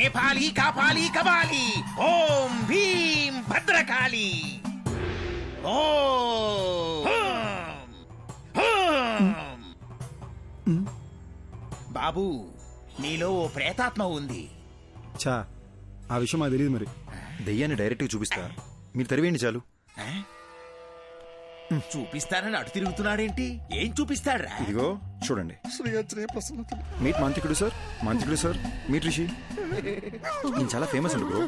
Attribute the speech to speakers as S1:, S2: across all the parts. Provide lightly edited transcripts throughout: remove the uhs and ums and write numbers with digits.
S1: రేపాలి కాపాలి కబాలి ఓం భీం భద్రకాళి బాబు నీలో ఓ ప్రేతాత్మ ఉంది.
S2: చా ఆ విషయం మాకు తెలియదు. మరి
S3: దెయ్యాన్ని డైరెక్ట్గా చూపిస్తా, మీరు తరివేయండి చాలు.
S1: చూపిస్తానని అటు తిరుగుతున్నాడేంటి? ఏం చూపిస్తాడ్రా?
S3: ఇదిగో చూడండి. మీట్ మాంత్రికుడు సార్, మాంత్రికుడు సార్, మీట్ రిషి. ఈయన చాలా ఫేమస్ అండి బ్రో.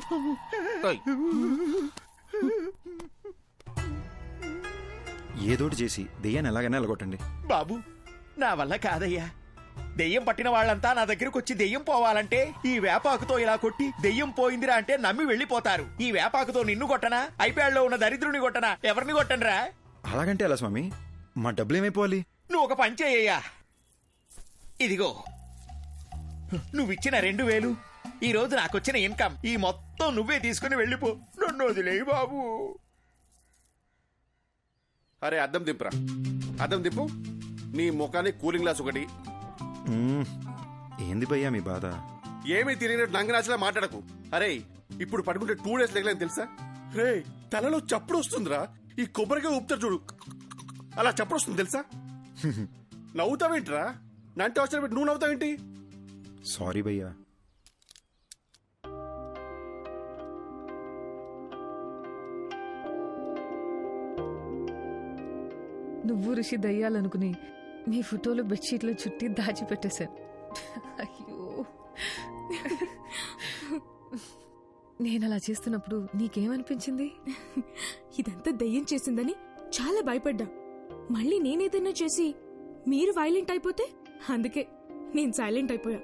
S3: ఏదోటి చేసి దెయ్యాన్ని ఎలాగైనా ఎలగొట్టండి.
S1: బాబు నా వల్ల కాదయ్యా. దెయ్యం పట్టిన వాళ్ళంతా నా దగ్గరకు వచ్చి దెయ్యం పోవాలంటే ఈ వేపాకుతో ఇలా కొట్టి దెయ్యం పోయిందిరా అంటే నమ్మి వెళ్ళిపోతారు. ఈ వేపాకుతో నిన్ను కొట్టనా, ఐప్యాడ్లో ఉన్న దరిద్రుని కొట్టనా, ఎవరిని కొట్టనరా?
S3: అలాగంటే ఎలా స్వామి, మా డబ్బులు ఏమైపోవాలి?
S1: నువ్వు ఒక పని చేయ్యా. ఇదిగో నువ్విచ్చిన 2000 ఈ రోజు నాకొచ్చిన ఇన్కమ్, ఈ మొత్తం నువ్వే తీసుకుని వెళ్ళిపో. నన్ను వదిలేయి బాబు.
S4: అరే అద్దం దింపురా, అద్దం దింపు. నీ ముఖానికి కూలింగ్ గ్లాస్ ఒకటి.
S3: ఏంది భయ్యా మీ బాధ?
S4: ఏమీ తిరిగినట్టు నంగనాచలా మాట్లాడకు. అరే ఇప్పుడు పడుకుంటే 2 days లేకలేని తెలుసా? రే తలలో చప్పుడు వస్తుందిరా. ఈ కొబ్బరిగా ఊపుతారు చూడు, అలా చప్పుడు వస్తుంది తెలుసా? నవ్వుతావేంట్రా? నంటే అవసరం పెట్టి నువ్వు నవ్వుతావేంటి?
S3: సారీ భయ్యా.
S5: నువ్వు ఋషి దయ్యాలనుకుని నీ ఫోటోలు బెడ్షీట్లో చుట్టి దాచిపెట్టేశాను. అయ్యో, నేను అలా చేస్తున్నప్పుడు నీకేమనిపించింది?
S6: ఇదంతా దయ్యం చేసిందని చాలా భయపడ్డా. మళ్ళీ నేనేదన్నా చేసి మీరు వైలెంట్ అయిపోతే అందుకే నేను సైలెంట్ అయిపోయా.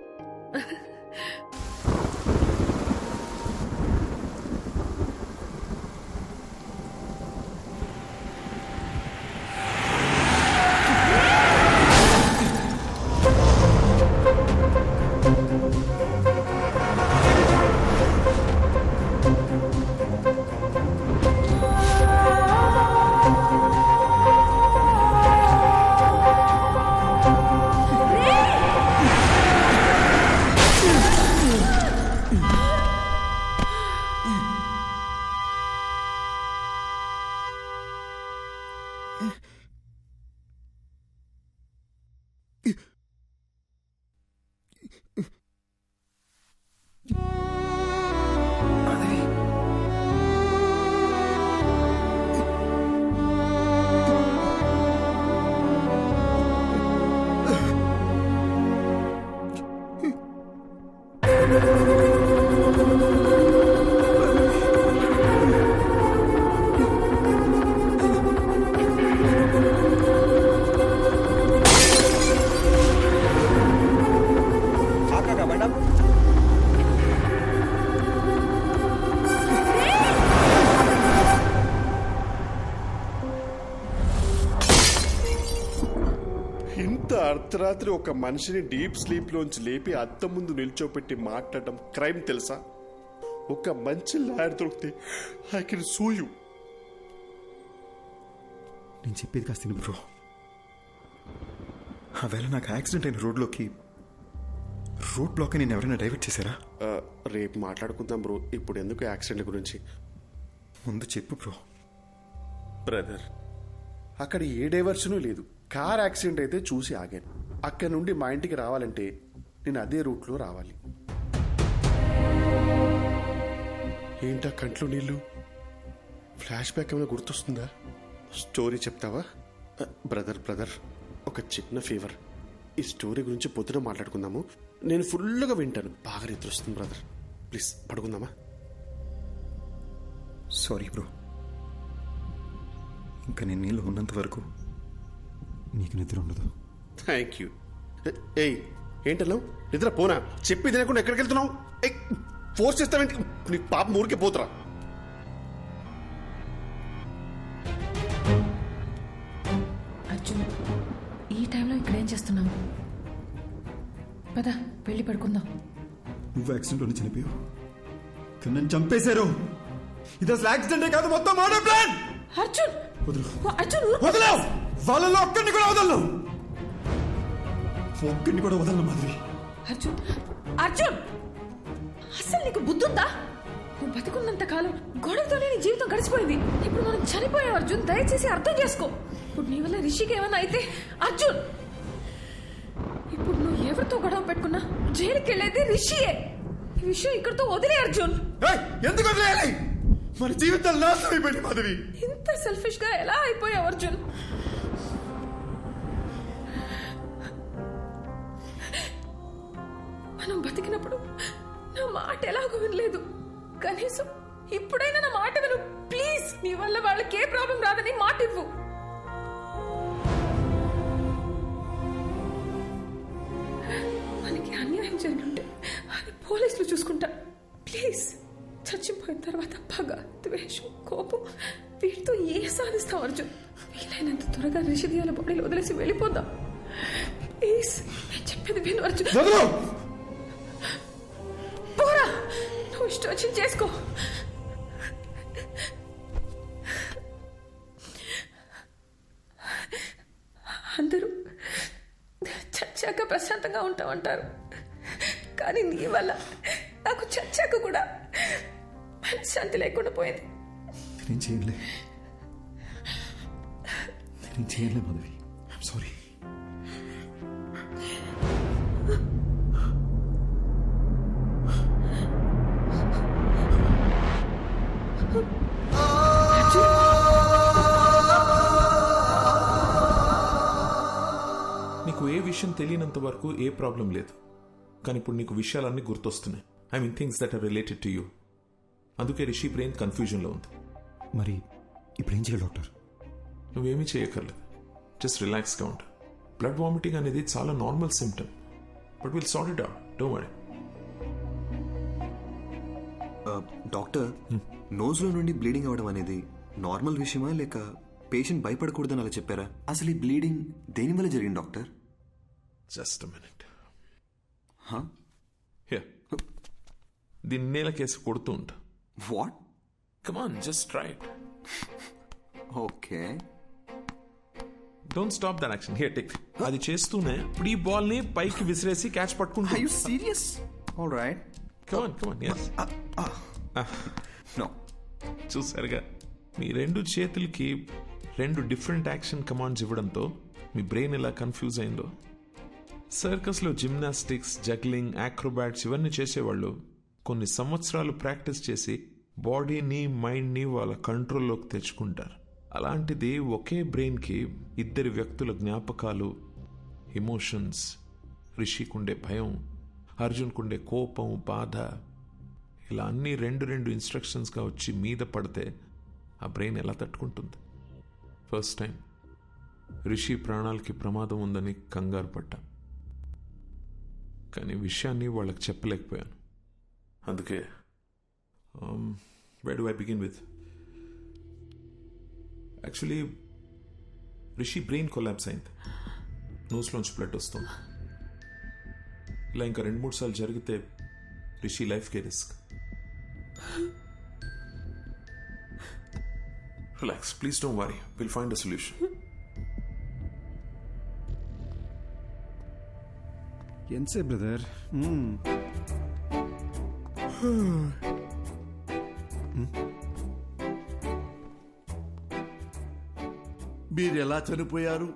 S4: అర్ధరాత్రి ఒక మనిషిని డీప్ స్లీప్ లోంచి లేపి అద్దం ముందు నిల్చోపెట్టి మాట్లాడటం క్రైమ్ తెలుసా? ఒక మంచి లాయర్ దొరికితే ఐ కెన్ సూ యూ.
S3: నేను చెప్పేది కాస్త బ్రో. ఆవేళ నాకు యాక్సిడెంట్ అయిన రోడ్లోకి రోడ్ బ్లాక్ నేను ఎవరైనా డైవర్ట్ చేశారా?
S4: రేపు మాట్లాడుకుందాం బ్రో, ఇప్పుడు ఎందుకు యాక్సిడెంట్ గురించి?
S3: ముందు చెప్పు బ్రో.
S4: బ్రదర్, అక్కడ ఏ డైవర్షను లేదు. కార్ యాక్సిడెంట్ అయితే చూసి ఆగాను. అక్కడ నుండి మా ఇంటికి రావాలంటే నేను అదే రూట్లో రావాలి. ఏంటా కంట్లో నీళ్ళు? ఫ్లాష్ బ్యాక్ ఏమైనా గుర్తొస్తుందా? స్టోరీ చెప్తావా? బ్రదర్ ఒక చిన్న ఫీవర్. ఈ స్టోరీ గురించి పొద్దున మాట్లాడుకుందాము. నేను ఫుల్గా వింటాను. బాగా నిద్ర వస్తుంది బ్రదర్. ప్లీజ్ పడుకుందామా?
S3: సారీ బ్రో, ఇంకా నేను నీళ్ళు ఉన్నంత వరకు నీకు నిద్ర ఉండదు.
S4: Thank you. ఏయ్ ఏంటన్నావు? నిద్ర పోనా? చెప్పి తినకుండా ఎక్కడికి వెళ్తున్నావు? ఫోర్స్ చేస్తావేంటి? నీ పాప ఊరికే పోతురా.
S5: అర్జున్, ఈ టైంలో ఇక్కడేం చేస్తున్నావు? పద వెళ్ళి పడుకుందాం.
S2: నువ్వు యాక్సిడెంట్లోనే చనిపోయావు, కానీ నన్ను చంపేశారు. ఇది అసలు యాక్సిడెంటే కాదు, మొత్తం మర్డర్ ప్లాన్.
S6: అర్జున్
S2: వదలవు. వాళ్ళలో ఒక్కడిని కూడా వదలను. ఒక్కడిని కూడా వదలను మాధవి.
S6: అర్జున్
S5: అసలు నీకు బుద్ధుందా? నువ్వు బతికున్నంత కాలం గొడవతోనే నీ జీవితం గడిచిపోయింది. ఇప్పుడు మనం చనిపోయాం అర్జున్, దయచేసి అర్థం చేసుకో. ఇప్పుడు నీ వల్ల రిషికి ఏమైనా అయితే అర్జున్, ఇప్పుడు నువ్వు ఎవరితో గొడవ పెట్టుకున్నా జైలుకి వెళ్ళేది రిషియే. ఈ విషయం ఇక్కడితో వదిలే అర్జున్.
S2: ఎందుకు వదిలేయాలి? మన జీవితాలు నాశనం అయిపోయింది మాధవి.
S5: ఇంత సెల్ఫిష్ గా ఎలా అయిపోయావు అర్జున్? మనం బతికినప్పుడు నా మాట ఎలాగో వినలేదు. కనీసం ఇప్పుడైనా నా మాట విను ప్లీజ్. నీ వల్ల వాళ్ళకి ఏ ప్రాబ్లం రాదని మాట ఇవ్వు. మనకి అన్యాయం జరిగింటే అది పోలీసులు చూసుకుంటా. ప్లీజ్, చచ్చిపోయిన తర్వాత పగ, ద్వేషం, కోపం వీటితో ఏ సాధిస్తాం అర్జున్? వీలైనంత త్వరగా రిషిదియాల బాడీలో వదిలేసి వెళ్ళిపోదాం ప్లీజ్. నేను చెప్పేది విను అర్జున్. పోరా, నువ్వు ఇష్టం వచ్చి చేసుకో. అందరూ చచ్చాక ప్రశాంతంగా ఉంటామంటారు, కానీ నీ వల్ల నాకు చచ్చాక కూడా మనశ్శాంతి లేకుండా పోయింది.
S2: నేను చేయలే మాధవి, ఐఎమ్ సారీ.
S7: నీకు ఏ విషయం తెలియనంత వరకు ఏ ప్రాబ్లం లేదు, కానీ ఇప్పుడు నీకు విషయాలన్నీ గుర్తొస్తున్నాయి. I mean things that are related to you. అందుకే రిషి బ్రెయిన్ కన్ఫ్యూజన్లో ఉంది.
S2: మరి ఇప్పుడు ఏం చేయాలి డాక్టర్?
S7: నువ్వేమీ చేయక్కర్లేదు, జస్ట్ రిలాక్స్గా ఉండు. బ్లడ్ వామిటింగ్ అనేది చాలా normal symptom, but will sort it out, don't worry.
S3: Doctor, నోజ్లో నుండి బ్లీడింగ్ అవడం అనేది నార్మల్ విషయమా లేక పేషెంట్ భయపడకూడదని అలా చెప్పారా? అసలు ఈ బ్లీడింగ్ దేనివల్ల జరిగింది డాక్టర్?
S7: Just a minute. దీన్ని నేల కేసు కొడుతూ ఉంటా.
S3: What?
S7: Come on, just try it.
S3: Okay,
S7: don't stop that action. Here take. అది చేస్తూనే ఇప్పుడు ఈ బాల్ ని పైకి విసిరేసి క్యాచ్ పట్టుకుంటా.
S3: Are you serious? Alright,
S7: come on come on. yes.
S3: No.
S7: చూసారుగా, మీ రెండు చేతులకి రెండు డిఫరెంట్ యాక్షన్ కమాండ్స్ ఇవ్వడంతో మీ బ్రెయిన్ ఎలా కన్ఫ్యూజ్ అయిందో. సర్కస్లో జిమ్నాస్టిక్స్, జగ్లింగ్, యాక్రోబాట్స్ ఇవన్నీ చేసేవాళ్ళు కొన్ని సంవత్సరాలు ప్రాక్టీస్ చేసి బాడీని, మైండ్ని వాళ్ళ కంట్రోల్లోకి తెచ్చుకుంటారు. అలాంటిది ఒకే బ్రెయిన్కి ఇద్దరి వ్యక్తుల జ్ఞాపకాలు, ఎమోషన్స్, రిషికుండే భయం, అర్జున్కుండే కోపం, బాధ, ఇలా అన్నీ రెండు ఇన్స్ట్రక్షన్స్గా వచ్చి మీద పడితే ఆ బ్రెయిన్ ఎలా తట్టుకుంటుంది? ఫస్ట్ టైం రిషి ప్రాణాలకి ప్రమాదం ఉందని కంగారు పడ్డా, కానీ విషయాన్ని వాళ్ళకి చెప్పలేకపోయాను. అందుకే where do I begin with? Actually Rishi brain collapse అయింది, నోస్లోంచి బ్లడ్ వస్తుంది. ఇలా ఇంకా 2-3 సార్లు జరిగితే రిషి లైఫ్కే risk. Relax, please don't worry, will find a solution.
S2: ఎంతసేపు బ్రదర్?
S8: మీరు ఎలా చనిపోయారు?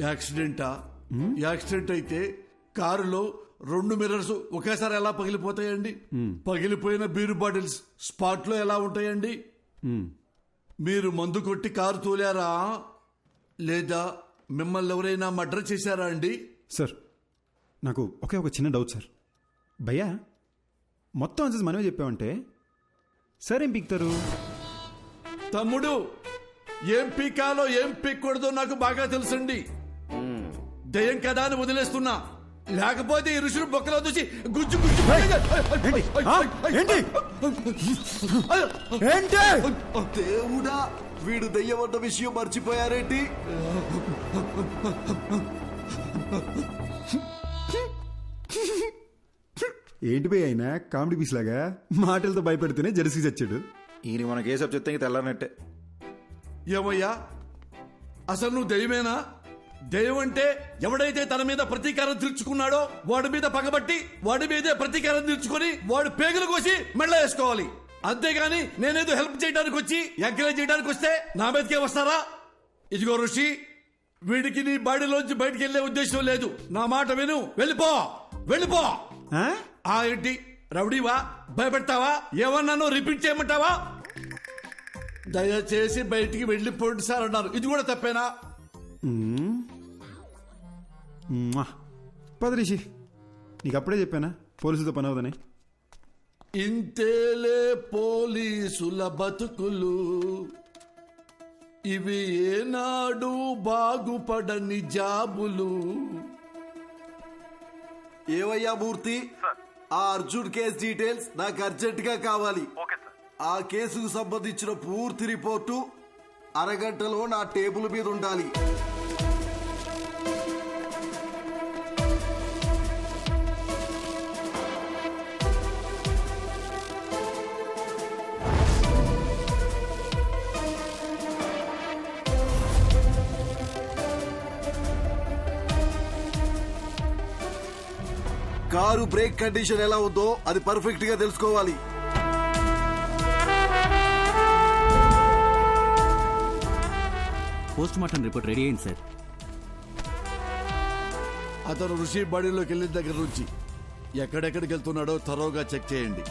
S8: యాక్సిడెంటా? యాక్సిడెంట్ అయితే కారులో 2 మిర్రర్స్ ఒకేసారి ఎలా పగిలిపోతాయండి? పగిలిపోయిన బీరు బాటిల్స్ స్పాట్ లో ఎలా ఉంటాయండి? మీరు మందు కొట్టి కారు తోలారా లేదా మిమ్మల్ని ఎవరైనా మర్డర్ చేశారా అండి?
S2: సార్, నాకు ఒక చిన్న డౌట్ సార్. భయ్యా, మొత్తం ఆన్సర్స్ మనమే చెప్పామంటే సార్ ఏం పీక్తారు?
S8: తమ్ముడు, ఏం పీకాలో ఏం పీక్కూడదో నాకు బాగా తెలుసండి. దయ్యం కదా అని వదిలేస్తున్నా, లేకపోతే ఈ ఋషులు బొక్కలో చూసి గుజ్జు గుజ్జు.
S9: దేవుడా, వీడు దయ్యమన్న విషయం మర్చిపోయారేంటి?
S2: ఏంటి భయ్య అయినా కామెడీ పీస్ లాగా మాటలతో భయపెడుతూనే జెర్సీ చచ్చాడు.
S3: ఈయన మన కేసు చెప్తే తెల్లారనట్టే.
S8: ఏమయ్యా, అసలు నువ్వు దయ్యమేనా? దెయ్యం అంటే ఎవడైతే తన మీద ప్రతీకారం తీర్చుకున్నాడో వాడి మీద పగబట్టి వాడి మీదే ప్రతీకారం తీర్చుకొని వాడు పేగులు కోసి మెళ్ళ వేసుకోవాలి. అంతేగాని నేనేదో హెల్ప్ చేయడానికి వచ్చి ఎంకరేజ్ చేయడానికి వస్తే నా మీదకే వస్తారా? ఇదిగో ఋషి, వీడికి నీ బాడీలోంచి బయటికి వెళ్లే ఉద్దేశం లేదు. నా మాట విను, వెళ్ళిపో వెళ్ళిపో. ఏంటి రౌడీవా? భయపెడతావా? ఏమన్నానో రిపీట్ చేయమంటావా? దయచేసి బయటికి వెళ్ళిపోండి సార్ అన్నారు. ఇది కూడా తప్పేనా?
S2: పద రిషి, నీకు అప్పుడే చెప్పానా పోలీసులతో పని అవుదని.
S8: ఇంతేలే పోలీసుల బతుకులు, ఇవి ఏనాడు బాగుపడని జాబులు.
S9: ఏవయ్యా మూర్తి, ఆ అర్జున్ కేసు డీటెయిల్స్ నాకు అర్జెంట్ గా కావాలి. ఆ కేసుకు సంబంధించిన పూర్తి రిపోర్టు అరగంటలో నా టేబుల్ మీద ఉండాలి. కారు బ్రేక్ కండిషన్ ఎలా ఉందో అది పర్ఫెక్ట్ గా తెలుసుకోవాలి.
S10: పోస్ట్ మార్టం రిపోర్ట్ రెడీ అయింది సార్.
S8: అతను ఋషి బాడీలోకి వెళ్ళిన దగ్గర నుంచి ఎక్కడెక్కడికి వెళ్తున్నాడో త్వరగా చెక్ చేయండి.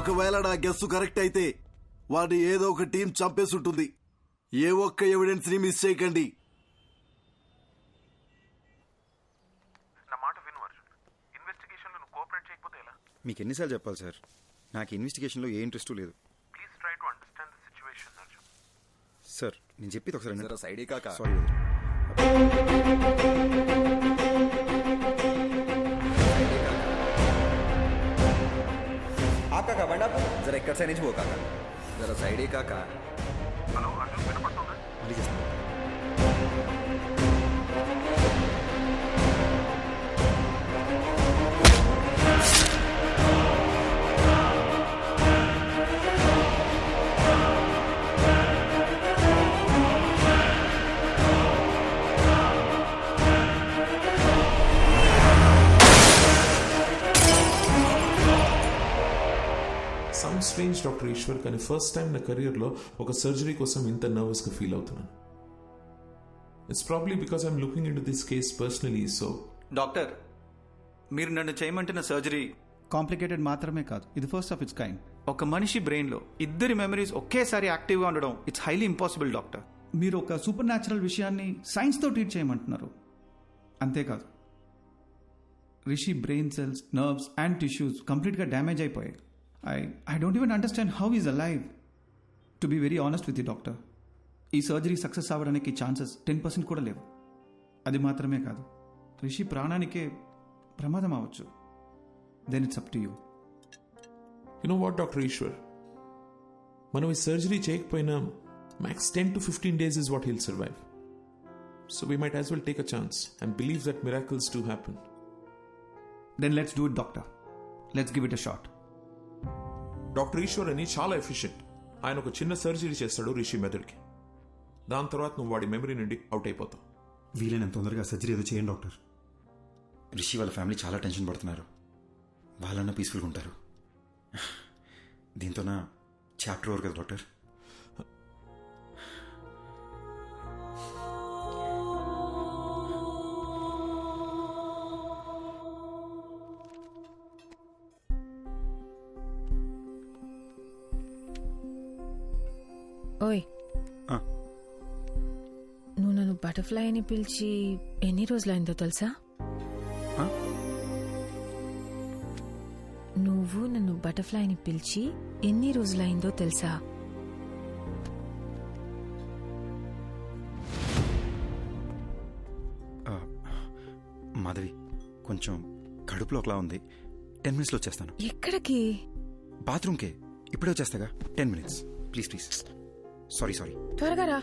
S9: ఒకవేళ నా గెస్సు కరెక్ట్ అయితే వాడిని ఏదో ఒక టీం చంపేసి ఉంటుంది. ఏ ఒక్క ఎవిడెన్స్ ని మిస్ చేయకండి.
S2: మీకు ఎన్నిసార్లు చెప్పాలి సార్, నాకు ఇన్వెస్టిగేషన్లో ఏ ఇంట్రెస్ట్ లేదు. సార్ నేను చెప్పేది ఒకసారి
S3: సైడ్ కాక
S2: సారీ.
S3: आप काका बंडा जरा इक्कड़ से नहीं वो काका जरा साइड ही काका. हेलो अर्जुन వినపడుతుందా?
S2: మళ్ళీ చేస్తాను.
S7: సమ్ స్ట్రేంజ్ డాక్టర్ ఈశ్వర్, కానీ ఫస్ట్ టైం నా కెరియర్లో ఒక సర్జరీ కోసం ఇంత నర్వస్గా ఫీల్ అవుతున్నాను. It's probably because I'm looking in to this case personally. So
S11: doctor, మీరు నన్ను చేయమంటున్న సర్జరీ కాంప్లికేటెడ్ మాత్రమే కాదు, ఇది ఫస్ట్ ఆఫ్ ఇట్స్ కైండ్. ఒక మనిషి బ్రెయిన్లో ఇద్దరి మెమరీస్ ఒకేసారి యాక్టివ్గా ఉండడం ఇట్స్ హైలీ ఇంపాసిబుల్ డాక్టర్. మీరు ఒక సూపర్ న్యాచురల్ విషయాన్ని సైన్స్తో ట్రీట్ చేయమంటున్నారు. అంతేకాదు, Rishi brain cells, nerves and tissues కంప్లీట్గా డ్యామేజ్ అయిపోయాయి. I don't even understand how he's alive. To be very honest with you, doctor, ఈ సర్జరీ సక్సెస్ అవ్వడానికి ఛాన్సెస్ 10% కూడా లేవు. అది మాత్రమే కాదు, రిషి ప్రాణానికే ప్రమాదం అవ్వచ్చు. Then it's up to you.
S7: You know what doctor Eshwar, మనం ఈ సర్జరీ చేయకపోయినా max 10 to 15 days is what he'll survive. So we might as well take a chance and believe that miracles do happen.
S11: Then let's do it, doctor. Let's give it a shot.
S7: Doctor Eshwar అని చాలా efficient. ఆయన ఒక చిన్న surgery చేస్తాడు రిషి మెదడుకి. దాని తర్వాత నువ్వు వాడి మెమరీ నుండి అవుట్ అయిపోతావు.
S2: వీలైనంత తొందరగా సర్జరీ ఏదో చేయండి డాక్టర్. రిషి వాళ్ళ ఫ్యామిలీ చాలా టెన్షన్ పడుతున్నారు. వాళ్ళన్నా పీస్ఫుల్గా ఉంటారు. దీంతో నా చాప్టర్ ఓవర్ కదా డాక్టర్.
S5: ఓయ్, నువ్వు నన్ను బటర్ఫ్లై అని పిలిచి ఎన్ని రోజులైందో తెలుసా? నువ్వు నన్ను బటర్ఫ్లై అని పిలిచి ఎన్ని రోజులైందో తెలుసా?
S2: మాధవి, కొంచెం కడుపులో ఒకలా ఉంది. 10 minutes వచ్చేస్తాను.
S5: ఎక్కడికి?
S2: బాత్రూమ్కే. ఇప్పుడే వచ్చేస్తాగా. 10 minutes ప్లీజ్ ప్లీజ్. సారీ.
S5: త్వరగా రా.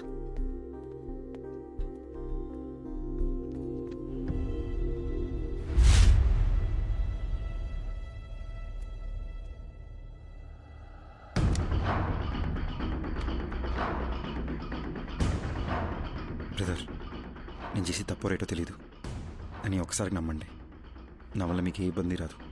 S2: నేను చేసి తప్పో రేటో తెలీదు అని ఒకసారి నమ్మండి. నా వల్ల మీకు ఏ ఇబ్బంది రాదు.